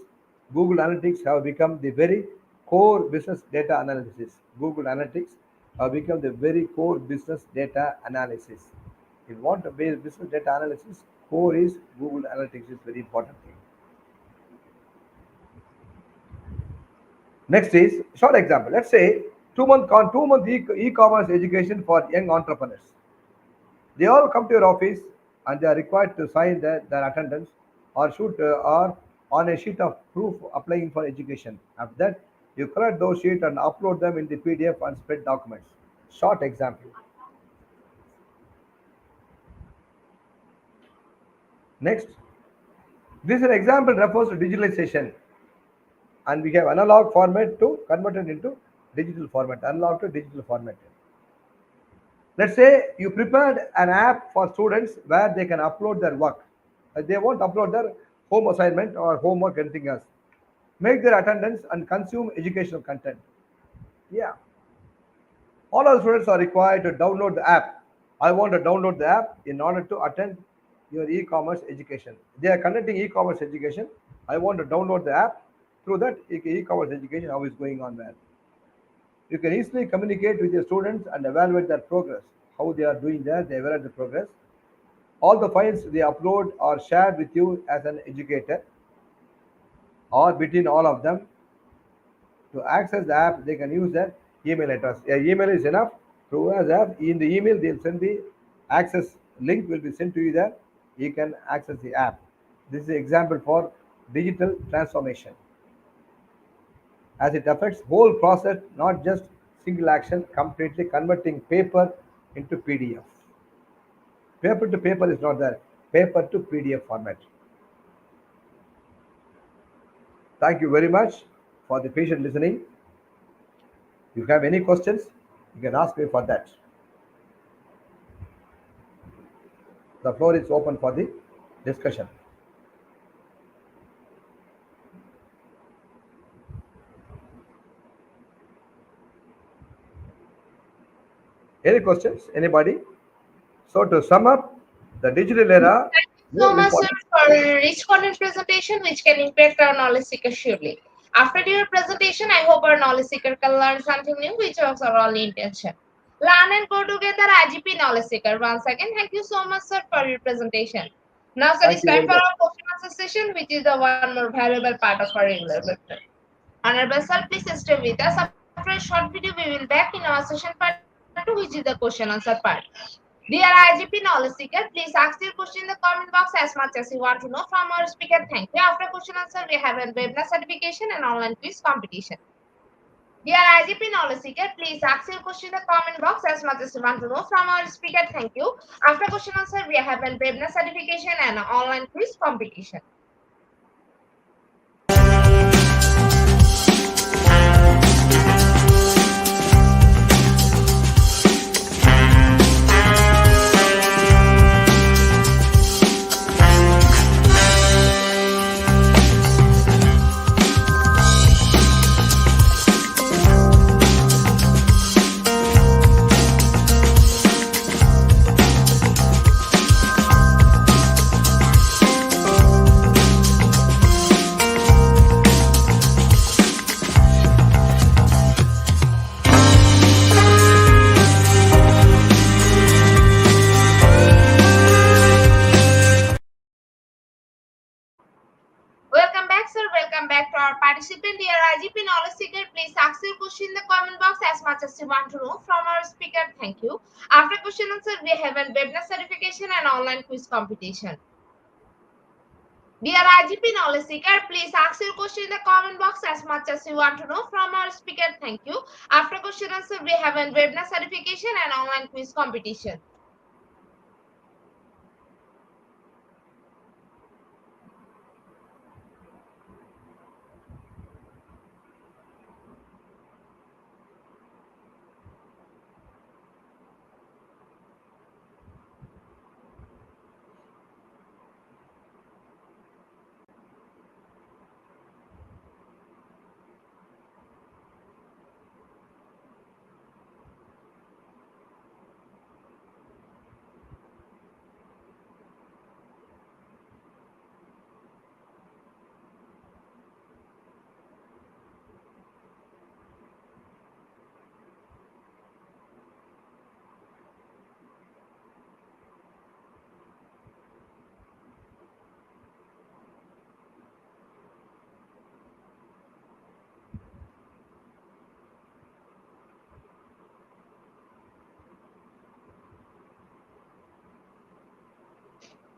Google Analytics have become the very core business data analysis. Google Analytics have become the very core business data analysis. If you want to base business data analysis, core is Google Analytics is very important thing. Next is short example. Let's say 2 month e-commerce education for young entrepreneurs. They all come to your office and they are required to sign their attendance or shoot or on a sheet of proof applying for education. After that, you collect those sheets and upload them in the PDF and spread documents. Short example. Next, this is an example refers to digitalization, and we have analog format to convert it into digital format. Analog to digital format. Let's say you prepared an app for students where they can upload their work. They won't upload their home assignment or homework, anything else. Make their attendance and consume educational content. Yeah. All our students are required to download the app. I want to download the app in order to attend your e-commerce education. They are conducting e-commerce education. I want to download the app. Through that e-commerce education, how is going on there. You can easily communicate with your students and evaluate their progress, how they are doing there, they evaluate the progress. All the files they upload are shared with you as an educator or between all of them. To access the app, they can use their email address. Yeah, email is enough. Through as app, in the email, they'll send the access link will be sent to you there. You can access the app. This is an example for digital transformation as it affects whole process, not just single action, completely converting paper into PDF. Paper to paper is not there. Paper to PDF format. Thank you very much for the patient listening. If you have any questions, you can ask me for that. The floor is open for the discussion. Any questions? Anybody? So to sum up, the digital era, Thank you so more much, sir, important. for a rich content presentation which can impact our knowledge seeker surely. After your presentation, I hope our knowledge seeker can learn something new, which was our only intention. Learn and go together, IGP knowledge seeker. Once again, thank you so much, sir, for your presentation. Now, sir, Thank it's you time very for much. our question answer session, which is the one more valuable part of our regular webinar. Honorable sir, please stay with us. After a short video, we will back in our session part 2, which is the question answer part. Dear IGP knowledge seeker, please ask your question in the comment box as much as you want to know from our speaker. Thank you. After question answer, we have a webinar certification and online quiz competition. Dear IGP knowledge seeker, please ask your question in the comment box as much as you want to know from our speaker. Thank you. After question answer, we have a webinar certification and online quiz competition. Welcome back, sir. Welcome back to our participant. Dear IGP knowledge seeker, please ask your question in the comment box as much as you want to know from our speaker. Thank you. After question answer, we have a webinar certification and online quiz competition. Dear IGP knowledge seeker, please ask your question in the comment box as much as you want to know from our speaker. Thank you. After question answer, we have a webinar certification and online quiz competition.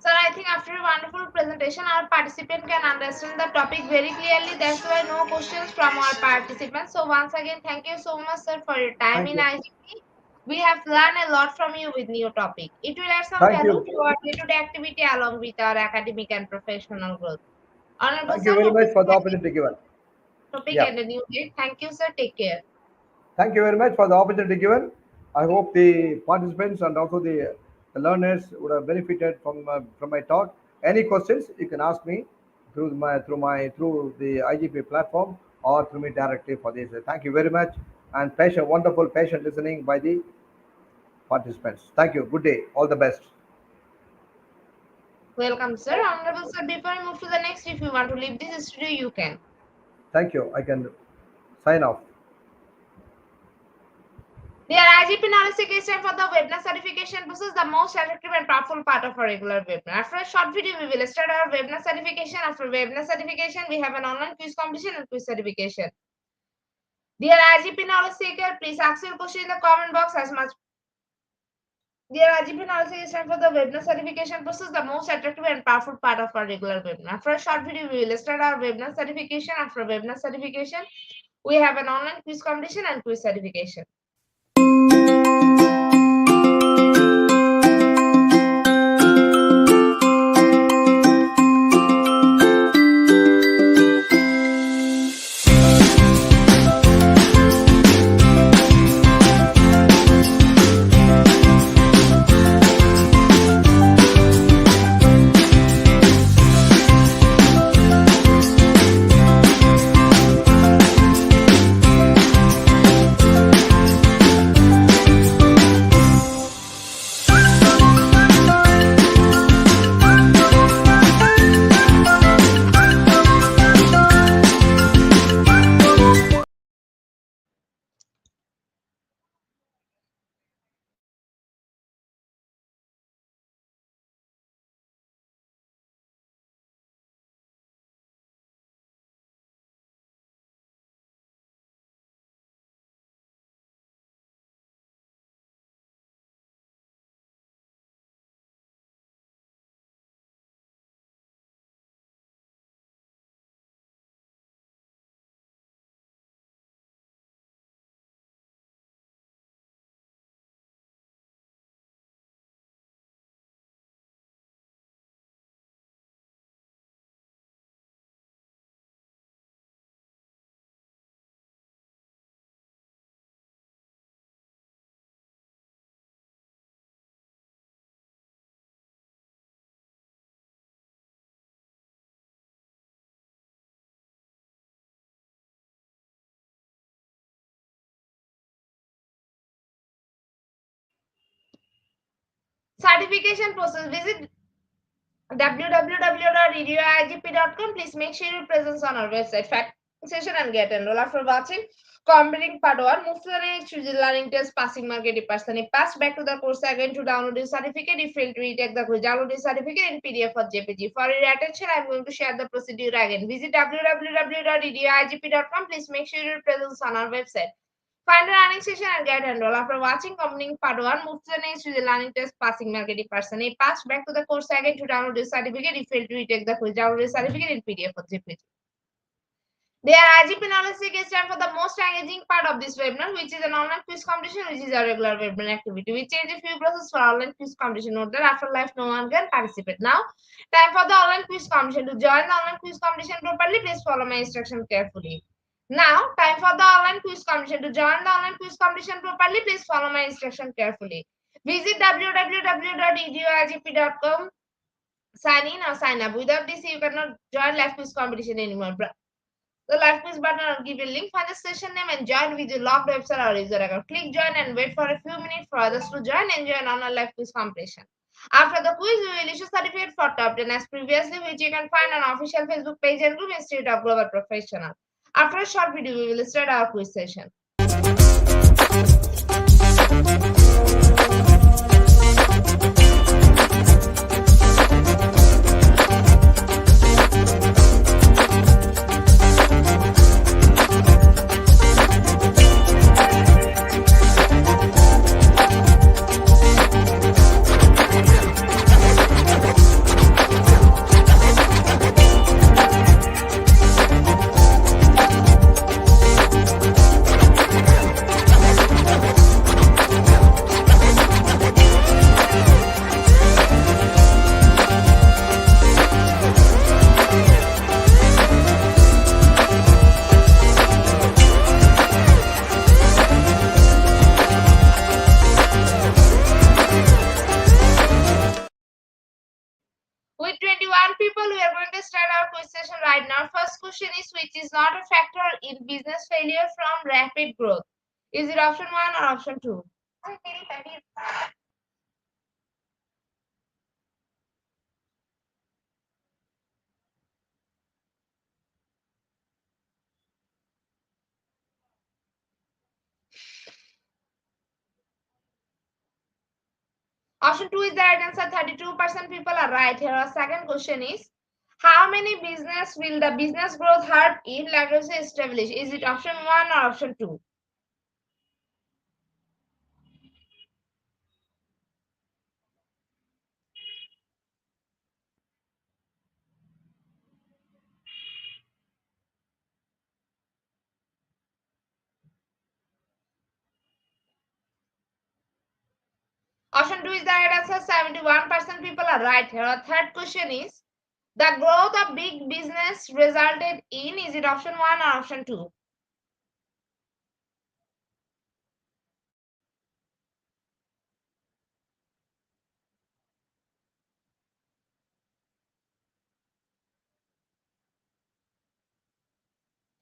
Sir, I think after a wonderful presentation, our participant can understand the topic very clearly. That's why no questions from our participants. So once again, thank you so much, sir, for your time Thank in you. IGP. We have learned a lot from you with new topic. It will add some Thank value you. to our day-to-day activity along with our academic and professional growth. Honorable Thank you sir, very hope you much for the have a opportunity given. topic Yeah. and a new day. Thank you, sir. Take care. Thank you very much for the opportunity given. I hope the participants and also the learners would have benefited from my talk. Any questions you can ask me through the IGP platform or through me directly for this. Thank you very much and patient, wonderful patient listening by the participants. Thank you. Good day. All the best. Welcome, sir. Honorable sir, before I move to the next, if you want to leave this studio, you can. Thank you. I can sign off. The IGP knowledge certification for the webinar certification. This is the most effective and powerful part of our regular webinar. After a short video, we will start our webinar certification. After webinar certification, we have an online quiz competition and quiz certification. Dear IGP knowledge seeker, please ask your question in the comment box as much. Dear IGP knowledge certification for the webinar certification. This is the most attractive and powerful part of our regular webinar. After a short video, we will start our webinar certification. After webinar certification, we have an online quiz competition and quiz certification. Certification process. Visit www.radioigp.com. Please make sure your presence on our website. Fact session and get enrolled. After watching completing part 1, move to the next, choose the learning test, passing mark 80%. If pass, back to the course again to download your certificate. If fail to retake the quiz, download your certificate in PDF or JPG. For your attention, I am going to share the procedure again. Visit www.radioigp.com. Please make sure your presence on our website. Find the learning session and get enrolled. After watching completing part 1, move to the next with the learning test, passing mark 80%. If pass, back to the course again to download the certificate. If fail to retake the quiz, download the certificate in PDF or JPG. Dear IGP Knowledge Seek, it's time for the most engaging part of this webinar, which is an online quiz competition, which is a regular webinar activity. We change a few processes for online quiz competition. Note that after life, no one can participate. Now, time for the online quiz competition. To join the online quiz competition properly, please follow my instruction carefully. Now, time for the online quiz competition. To join the online quiz competition properly, please follow my instruction carefully. Visit www.eduigp.com. Sign in or sign up. Without this, you cannot join live quiz competition anymore. The live quiz button or give a link, find the session name and join with your logged website or user account. Click join and wait for a few minutes for others to join and join on a live quiz competition. After the quiz, we will issue certificate for top 10 as previously, which you can find on official Facebook page and group Institute of Global Professional. After a short video, we will start our quiz session. With 21 people, we are going to start our quiz session right now. First question is, which is not a factor in business failure from rapid growth? Is it option 1 or option 2? Option 2 is the right answer. 32% people are right. Here our second question is, how many business will the business growth hurt if literacy established? Is it option 1 or option 2? Option 2 is the right answer. 71% people are right. Here our third question is, the growth of big business resulted in, is it option 1 or option 2?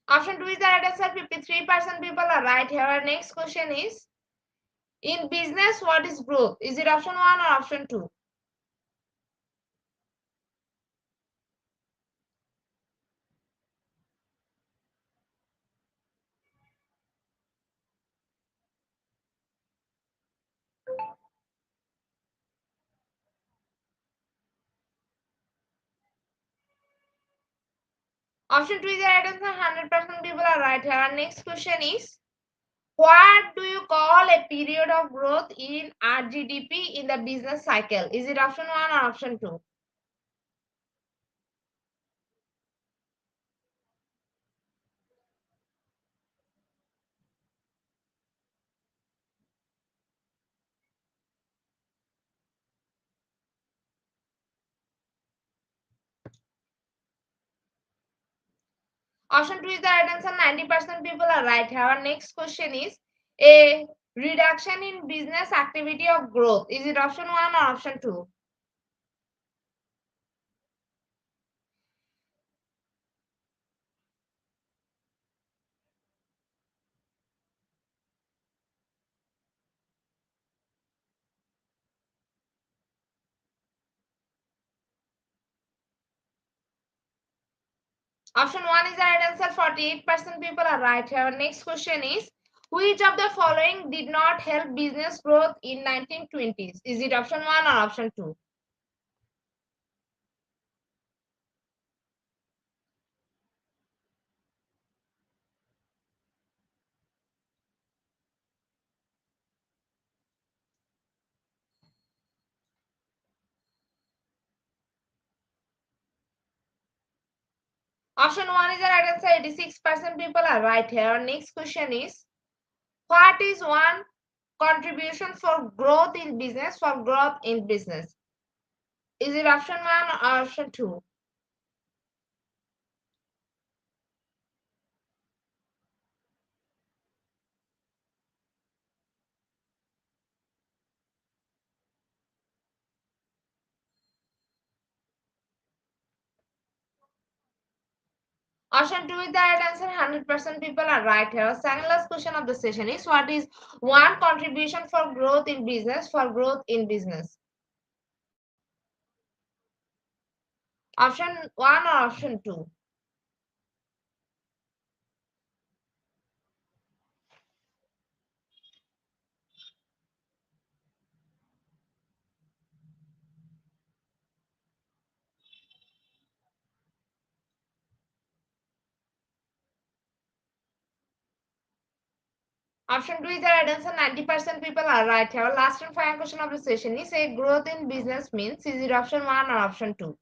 Option 2 is the right answer. 53% people are right. Here our next question is, in business, what is growth? Is it option 1 or option 2? Option 2 is the right answer. 100% people are right. Here our next question is, what do you call a period of growth in RGDP in the business cycle? Is it option 1 or option 2? Option 2 is the right answer. 90% people are right. Here our next question is, a reduction in business activity of growth. Is it option 1 or option 2? Option 1 is the right answer. 48% people are right here. Next question is, which of the following did not help business growth in 1920s? Is it option 1 or option 2? Option 1 is the right answer. 86% people are right here. Next question is, what is one contribution for growth in business for growth in business? Is it option 1 or option 2? Option 2 is the right answer. 100% people are right here. Second last question of the session is, what is one contribution for growth in business for growth in business? Option 1 or option 2? Option 2 is the right answer. 90% people are right here. Last and final question of the session is, a growth in business means, is it option 1 or option 2?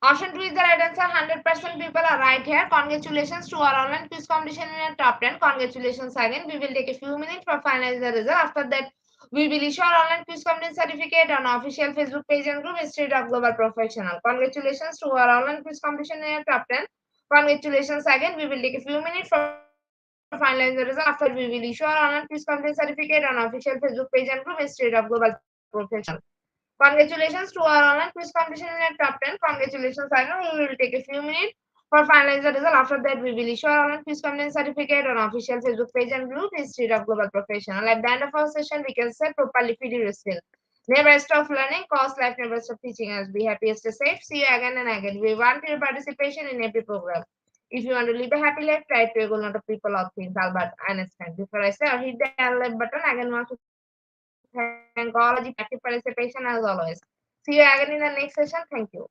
Option 2 is the right answer. 100% people are right here. Congratulations to our online quiz competition in our top 10. Congratulations again. We will take a few minutes for finalize the result. After that, we will issue our online quiz competition certificate on official Facebook page and group Institute of Global Professional. Congratulations to our online quiz competition in our top 10. Congratulations again. We will take a few minutes for finalize the result. After we will issue our online quiz competition certificate on official Facebook page and group Institute of Global Professional. Congratulations to our online quiz competition in our top 10. Congratulations, I know we will take a few minutes for finalize the result. After that, we will issue our online quiz competition certificate on official Facebook page and group Institute of Global Professional. At the end of our session, we can say properly feed your skill. Never stop learning, cause life never stop teaching us. Be happy, stay safe. See you again and again. We want your participation in every program. If you want to live a happy life, try to a goal, not of people or things. Albert Einstein. Before I say, hit the like button, again want to thank all of the active participation as always. See you again in the next session. Thank you.